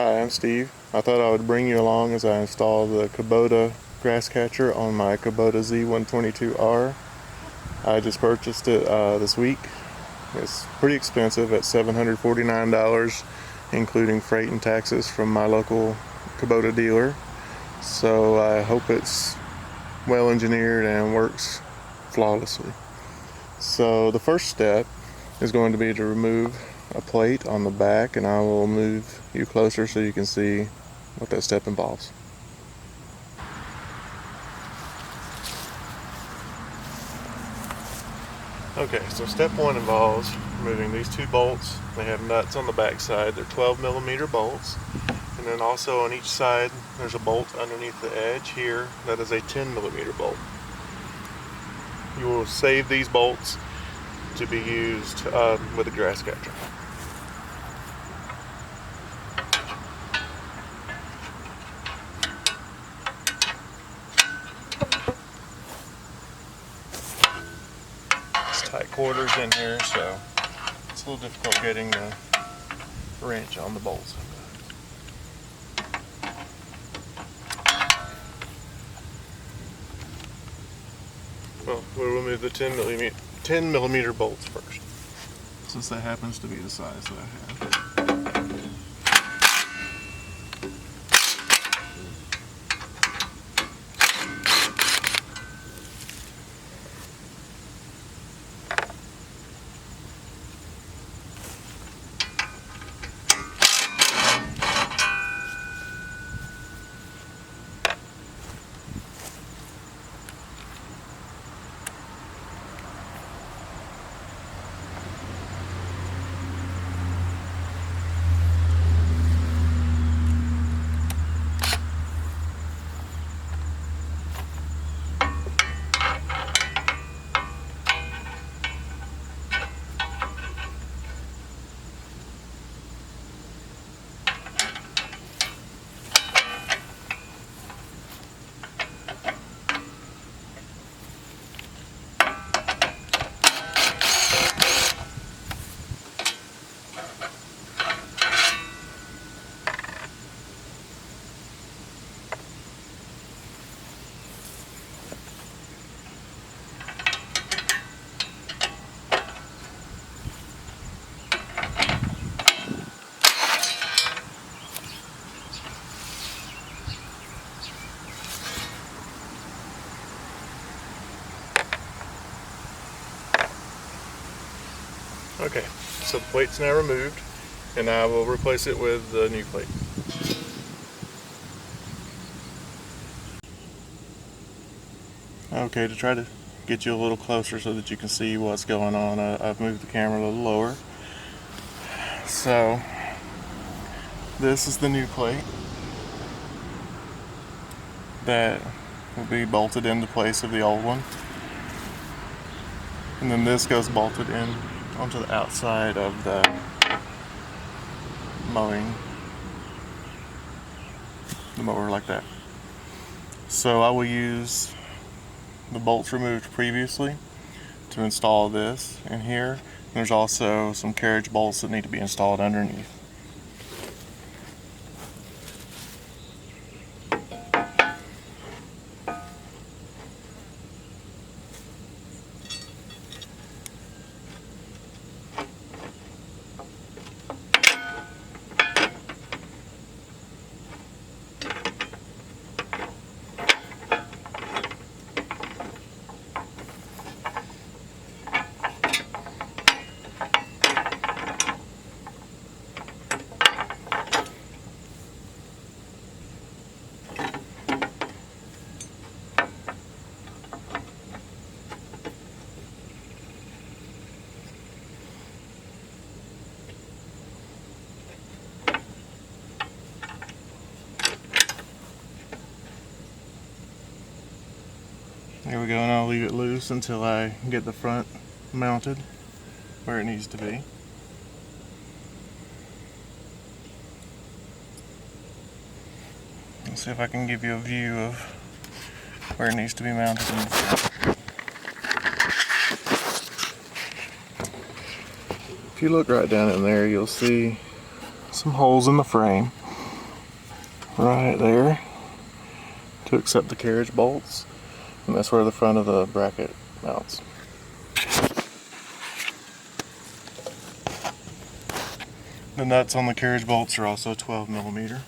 Hi, I'm Steve. I thought I would bring you along as I install the Kubota grass catcher on my Kubota Z-122R. I just purchased it this week. It's pretty expensive at $749, including freight and taxes from my local Kubota dealer. So I hope it's well engineered and works flawlessly. So the first step is going to be to remove a plate on the back, and I will move you closer so you can see what that step involves. Okay, so step one involves removing these two bolts. They have nuts on the back side. They're 12mm bolts. And then also on each side there's a bolt underneath the edge here that is a 10mm bolt. You will save these bolts to be used with a grass catcher. It's tight quarters in here, so it's a little difficult getting the wrench on the bolts. Well, we'll remove the 10mm bolts first, since that happens to be the size that I have. Okay, so the plate's now removed, and I will replace it with the new plate. Okay, to try to get you a little closer so that you can see what's going on, I've moved the camera a little lower. So, this is the new plate that will be bolted into place of the old one. And then this goes bolted in onto the outside of the mower like that. So I will use the bolts removed previously to install this in here. There's also some carriage bolts that need to be installed underneath. There we go, and I'll leave it loose until I get the front mounted where it needs to be. Let's see if I can give you a view of where it needs to be mounted in the front. If you look right down in there, you'll see some holes in the frame. right there to accept the carriage bolts, and that's where the front of the bracket mounts. The nuts on the carriage bolts are also 12mm.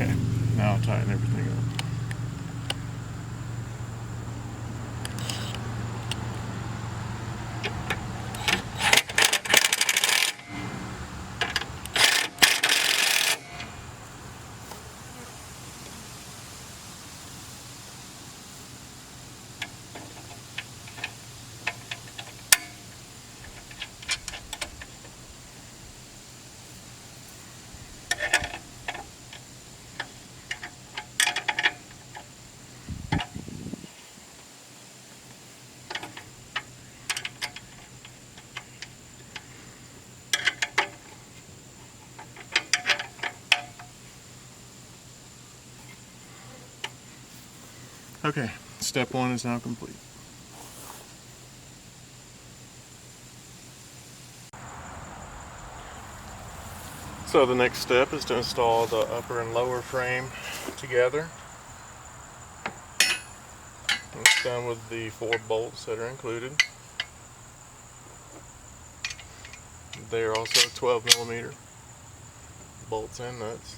Okay, now I'll tighten everything up. Okay, step one is now complete. So the next step is to install the upper and lower frame together. It's done with the 4 bolts that are included. They are also 12mm bolts and nuts.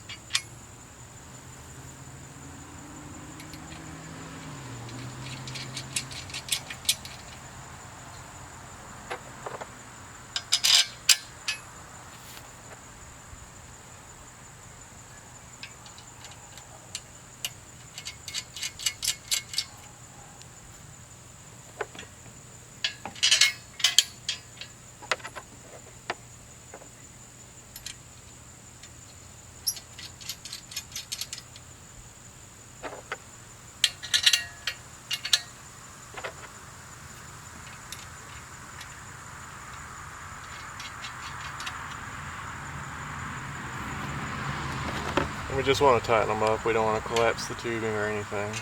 And we just want to tighten them up. We don't want to collapse the tubing or anything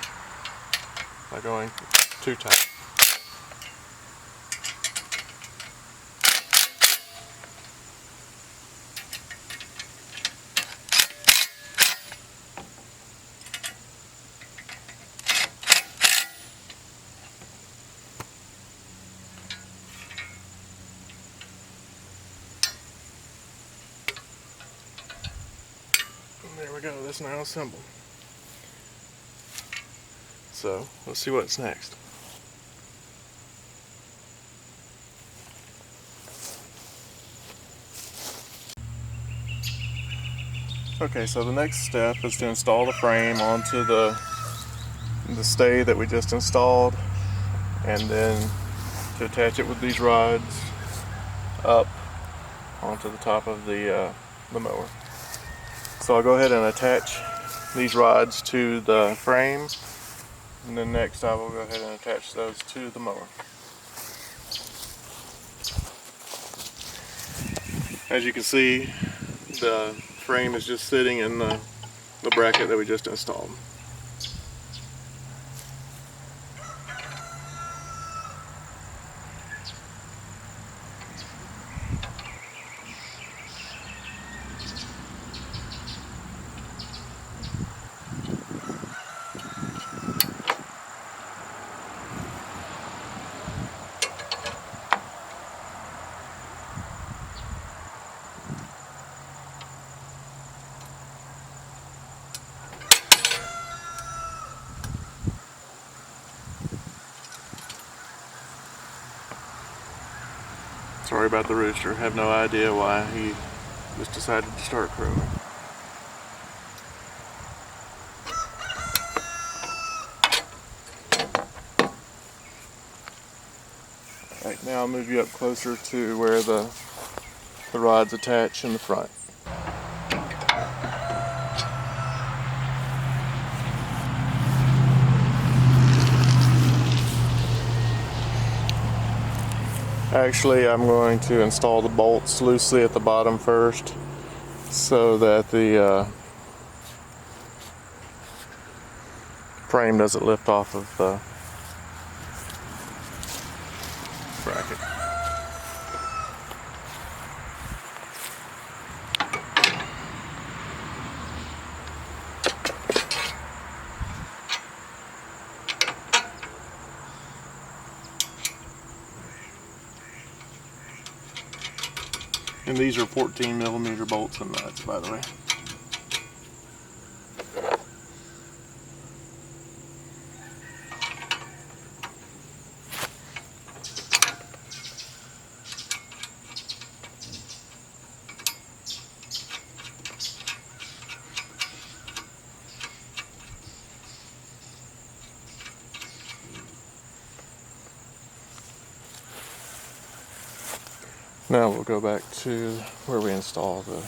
by going too tight. There we go, that's now assembled. So, let's see what's next. Okay, so the next step is to install the frame onto the stay that we just installed, and then to attach it with these rods up onto the top of the mower. So I'll go ahead and attach these rods to the frame, and then next I will go ahead and attach those to the mower. As you can see, the frame is just sitting in the bracket that we just installed. Sorry about the rooster. I have no idea why he just decided to start crowing. Alright, now I'll move you up closer to where the rods attach in the front. Actually, I'm going to install the bolts loosely at the bottom first so that the frame doesn't lift off of the bracket. And these are 14mm bolts and nuts, by the way. Now we'll go back to where we install the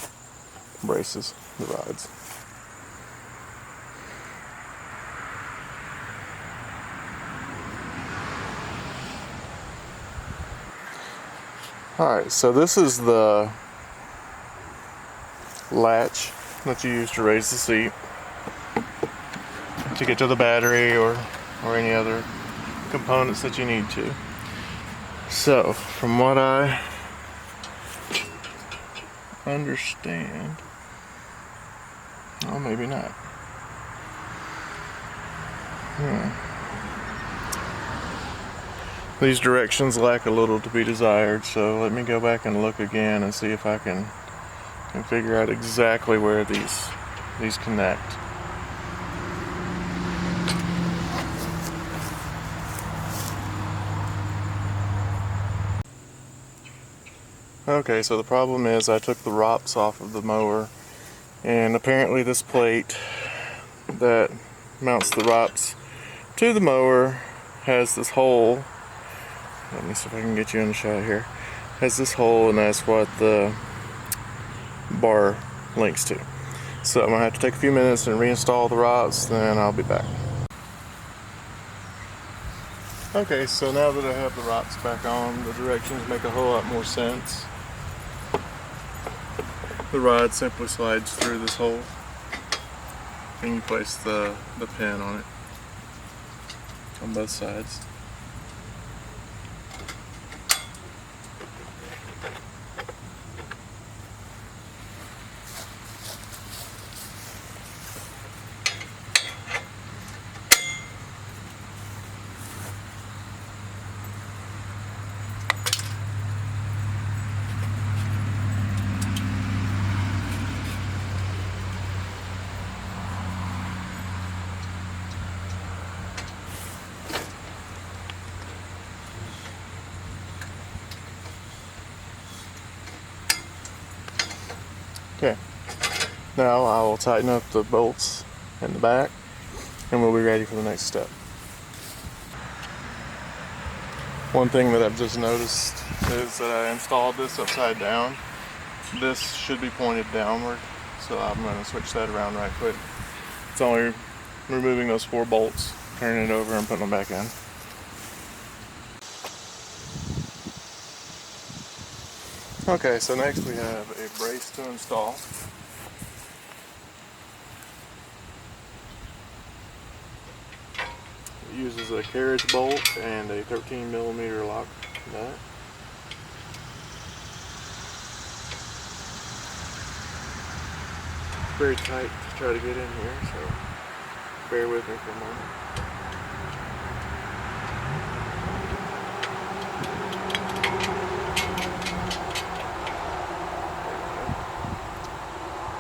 braces, the rods. Alright, so this is the latch that you use to raise the seat to get to the battery or any other components that you need to. So, from what I understand, well, maybe not. These directions lack a little to be desired, so let me go back and look again and see if I can figure out exactly where these connect. Okay, so the problem is I took the ROPS off of the mower, and apparently this plate that mounts the ROPS to the mower has this hole. Let me see if I can get you in the shot here. Has this hole, and that's what the bar links to. So I'm going to have to take a few minutes and reinstall the ROPS, then I'll be back. Okay, so now that I have the ROPS back on, the directions make a whole lot more sense. The rod simply slides through this hole, and you place the pin on it on both sides. Okay, Now I will tighten up the bolts in the back and we'll be ready for the next step. One thing that I've just noticed is that I installed this upside down. This should be pointed downward, so I'm going to switch that around right quick. It's only removing those 4 bolts, turning it over and putting them back in. Okay, so next we have a brace to install. It uses a carriage bolt and a 13mm lock nut. It's very tight to try to get in here, so bear with me for a moment.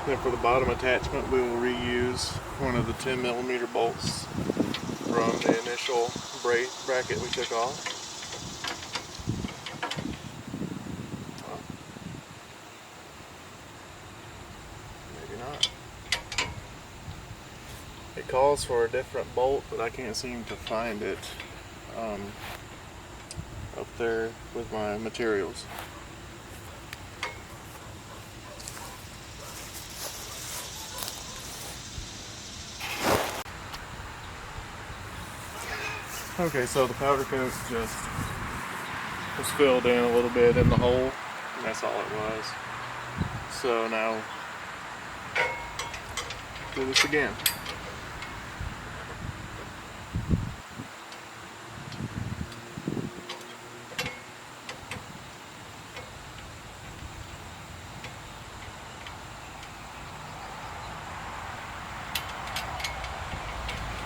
Then for the bottom attachment, we will reuse one of the 10mm bolts from the initial bracket we took off. Well, maybe not. It calls for a different bolt, but I can't seem to find it up there with my materials. Okay, so the powder coat just was filled in a little bit in the hole, and that's all it was. So now, do this again.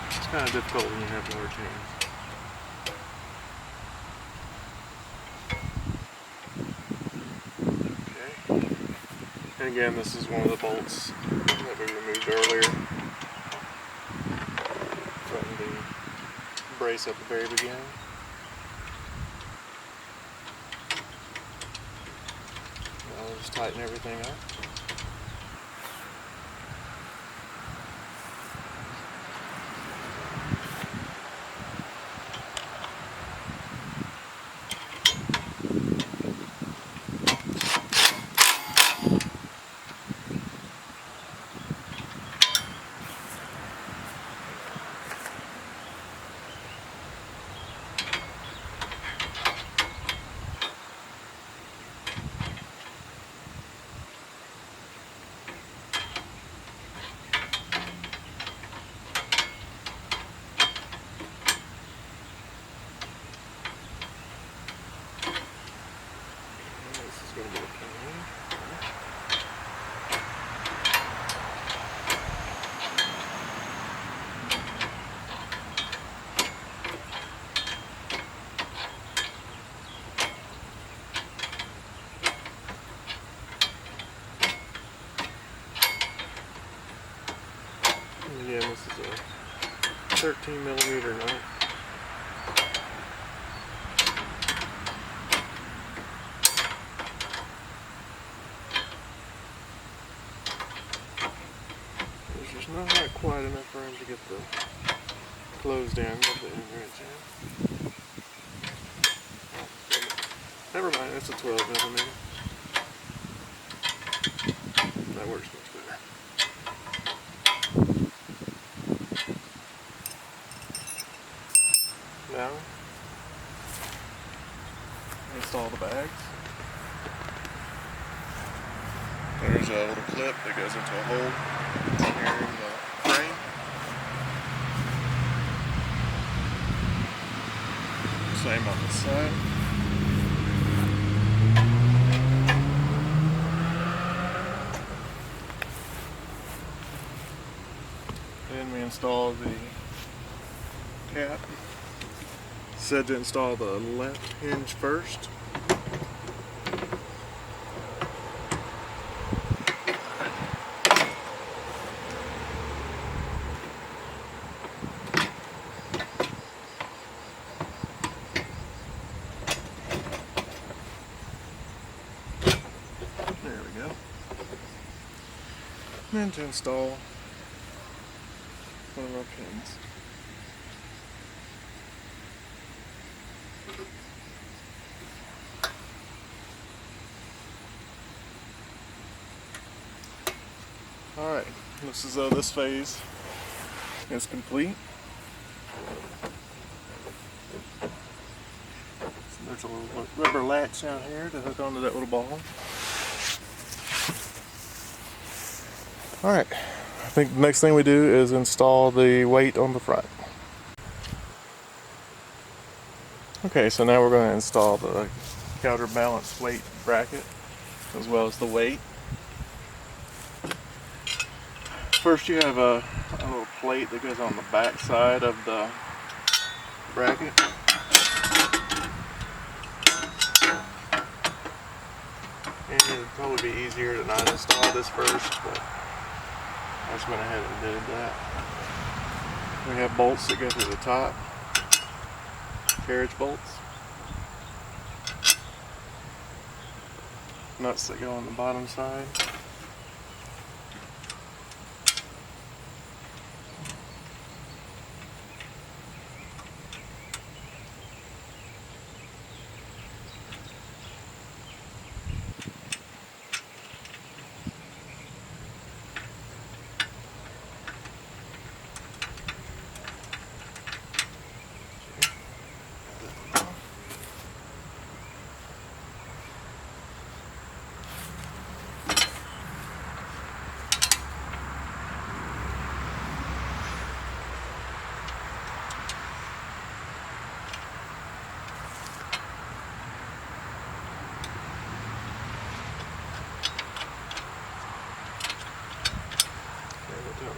It's kind of difficult when you have large hands. And again, this is one of the bolts that we removed earlier from the brace at the very beginning. Now we'll just tighten everything up. And again, this is a 13mm nut. There's just not quite enough room to get the closed end of the end ridge in. Never mind, it's a 12mm. That works much better. Now, install the bags. There's a little clip that goes into a hole here in the frame. Same on this side. Then we install the cap. Said to install the left hinge first. There we go. And then to install one of our pins. Alright, looks as though this phase is complete. So there's a little rubber latch down here to hook onto that little ball. Alright, I think the next thing we do is install the weight on the front. Okay, so now we're going to install the counterbalance weight bracket as well as the weight. First you have a little plate that goes on the back side of the bracket. And it'd probably be easier to not install this first, but I just went ahead and did that. We have bolts that go through the top, carriage bolts, nuts that go on the bottom side.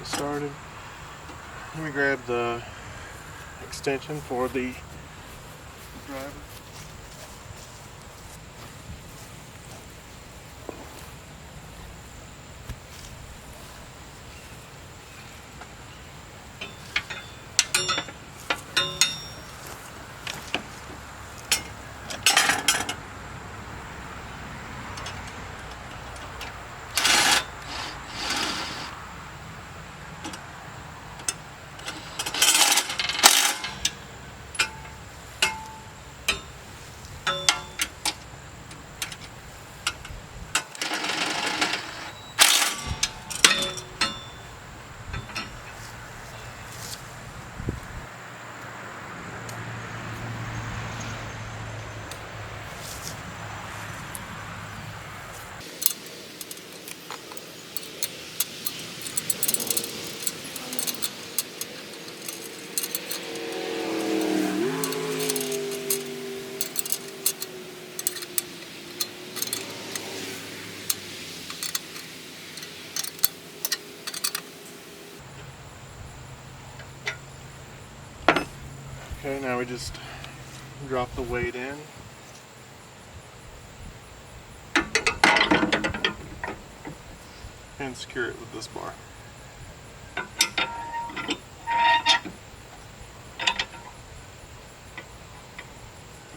Started. Let me grab the extension for the driver. Okay, now we just drop the weight in. And secure it with this bar.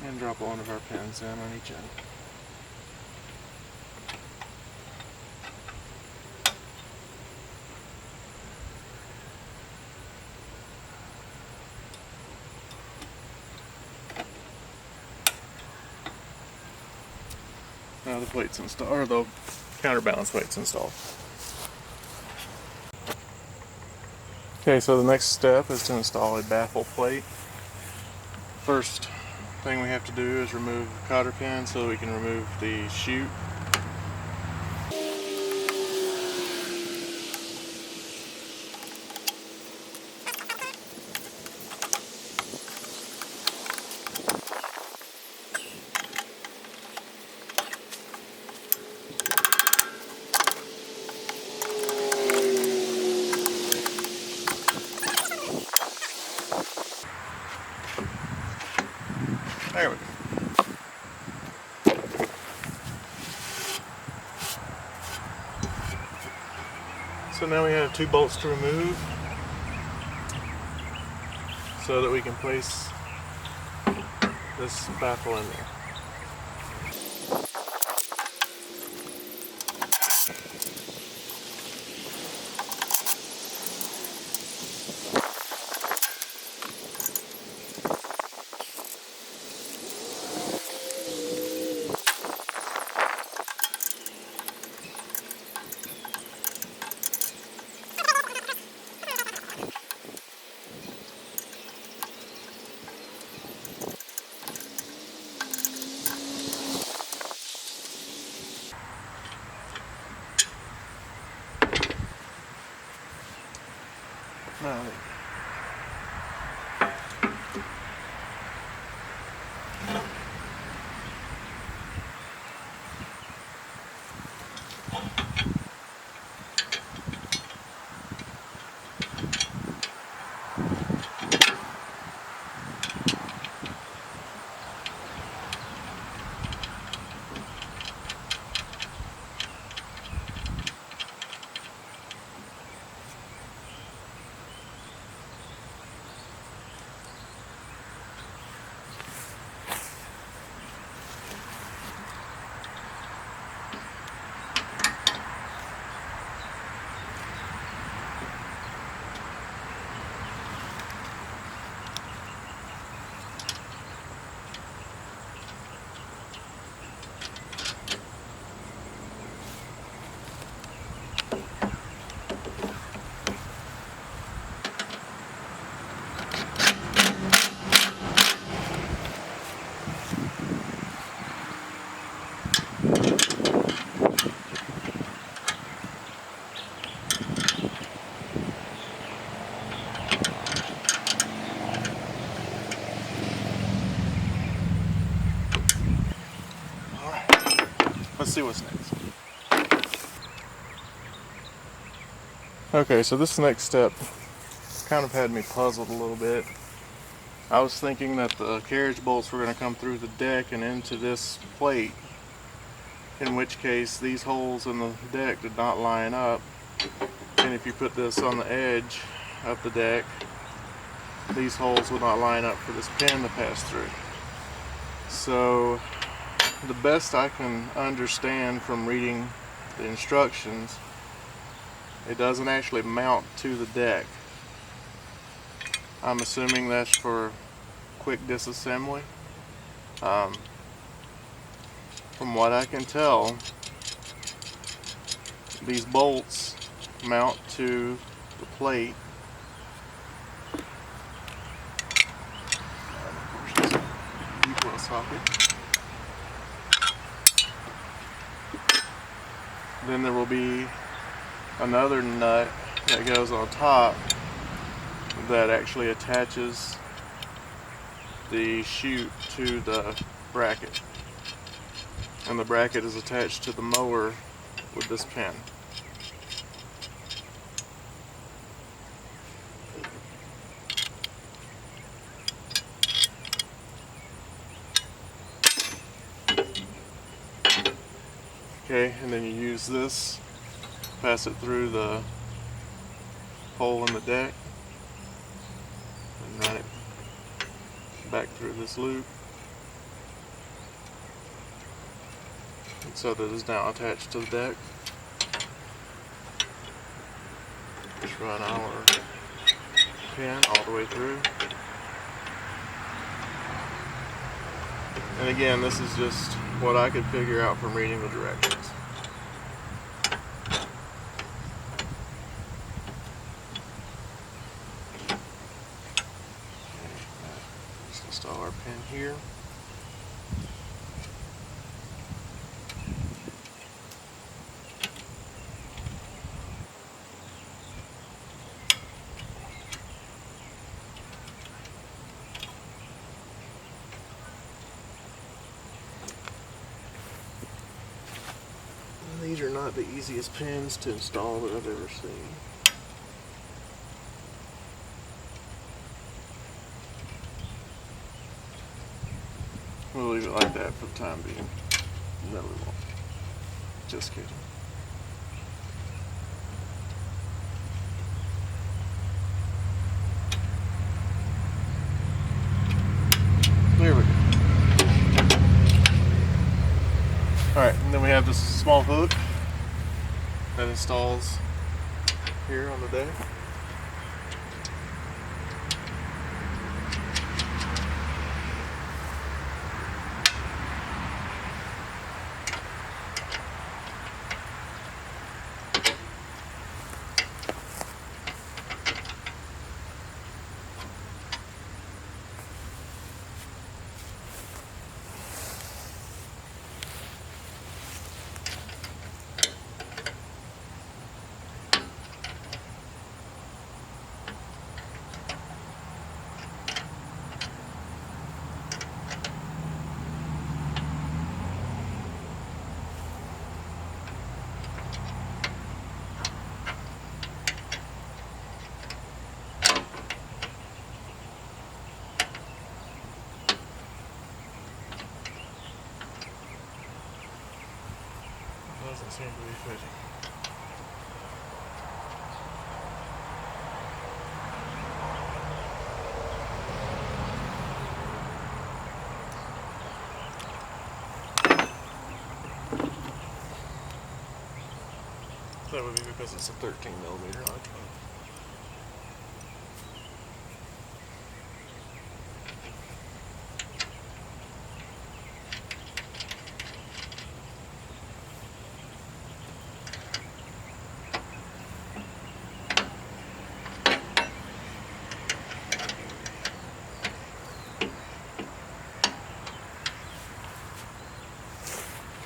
And drop one of our pins in on each end. Now the plate's installed, or the counterbalance weight's installed. Okay, so the next step is to install a baffle plate. First thing we have to do is remove the cotter pin so we can remove the chute. There we go. So now we have two bolts to remove so that we can place this baffle in there. No. Let's see what's next. Okay, so this next step kind of had me puzzled a little bit. I was thinking that the carriage bolts were going to come through the deck and into this plate, in which case these holes in the deck did not line up, and if you put this on the edge of the deck, these holes would not line up for this pin to pass through. So the best I can understand from reading the instructions, it doesn't actually mount to the deck. I'm assuming that's for quick disassembly. From what I can tell, these bolts mount to the plate. Equal socket. Then there will be another nut that goes on top that actually attaches the chute to the bracket, and the bracket is attached to the mower with this pin. Okay, and then you use this, pass it through the hole in the deck, and run it back through this loop, and so that it is now attached to the deck. Just run our pin all the way through. And again, this is just what I could figure out from reading the directions. Just install our pin here. These are not the easiest pins to install that I've ever seen. We'll leave it like that for the time being. No, we won't. Just kidding. There we go. Alright, and then we have this small hook that installs here on the deck. seem to be fitting. That would be because it's a 13mm, right?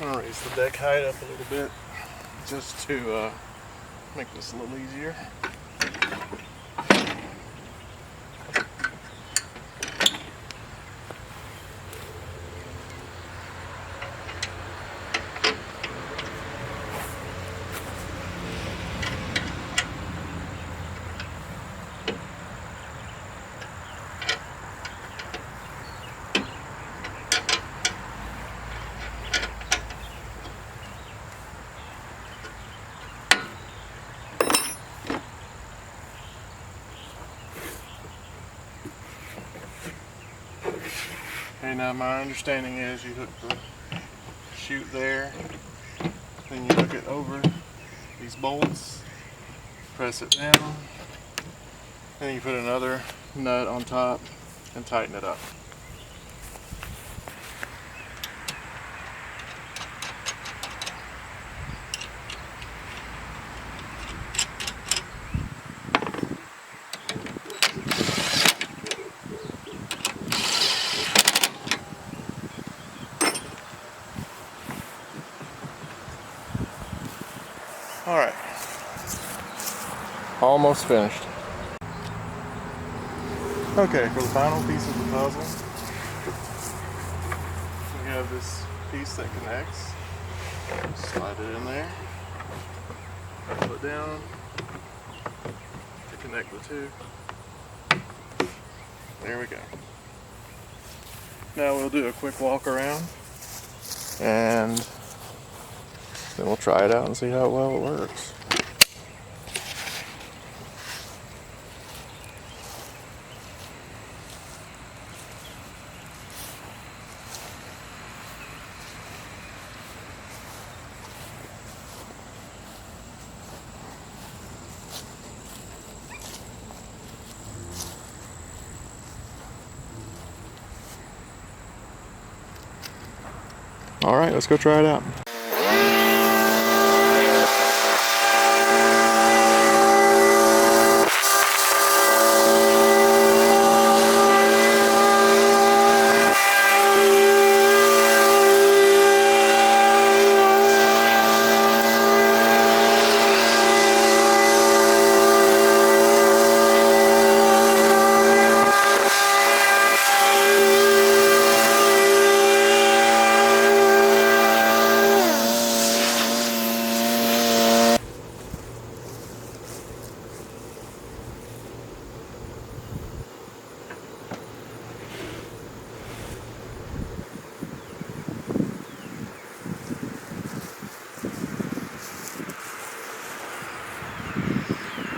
I'm gonna raise the deck height up a little bit just to make this a little easier. Okay, now my understanding is you hook the chute there, then you hook it over these bolts, press it down, then you put another nut on top and tighten it up. Alright, almost finished. Okay, for the final piece of the puzzle, we have this piece that connects. Slide it in there, pull it down to connect the two. There we go. Now we'll do a quick walk around and then we'll try it out and see how well it works. All right, let's go try it out.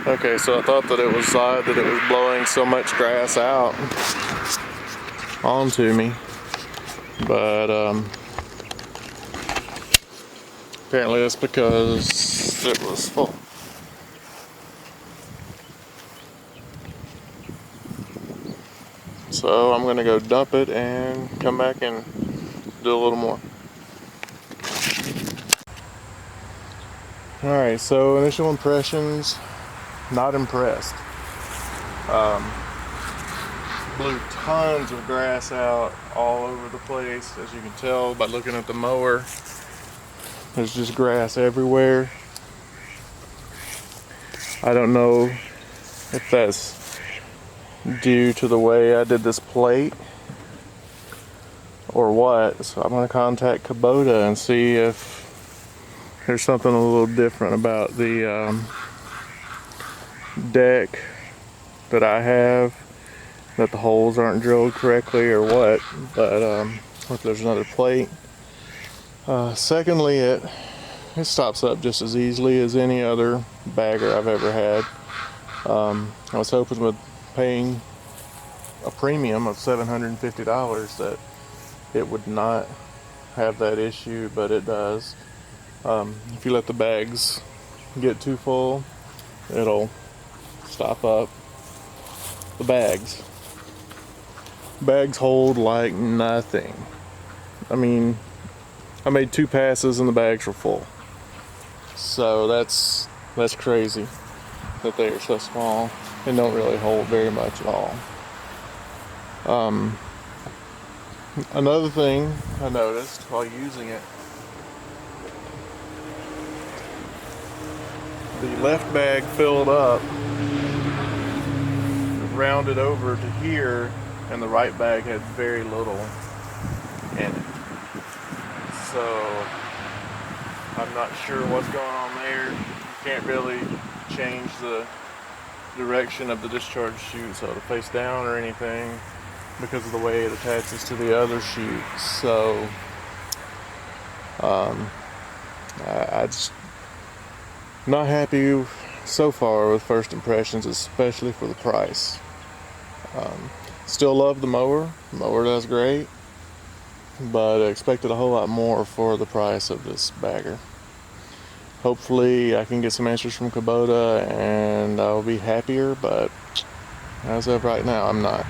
Okay, so I thought that it was odd that it was blowing so much grass out onto me, but apparently that's because it was full. So I'm gonna go dump it and come back and do a little more. Alright, so initial impressions, not impressed. Blew tons of grass out all over the place, as you can tell by looking at the mower. There's just grass everywhere. I don't know if that's due to the way I did this plate or what, so I'm going to contact Kubota and see if there's something a little different about the deck that I have, that the holes aren't drilled correctly or what, but if there's another plate. Secondly, it it stops up just as easily as any other bagger I've ever had. I was hoping with paying a premium of $750 that it would not have that issue, but it does. If you let the bags get too full, it'll stop up the bags. Bags hold like nothing. I mean, I made 2 passes and the bags were full. So that's crazy that they are so small and don't really hold very much at all. Another thing I noticed while using it, the left bag filled up, rounded over to here, and the right bag had very little in it. So I'm not sure what's going on there. You can't really change the direction of the discharge chute so to face down or anything because of the way it attaches to the other chute. So I just not happy so far with first impressions, especially for the price. Still love the mower. The mower does great, but I expected a whole lot more for the price of this bagger. Hopefully I can get some answers from Kubota and I'll be happier, but as of right now, I'm not.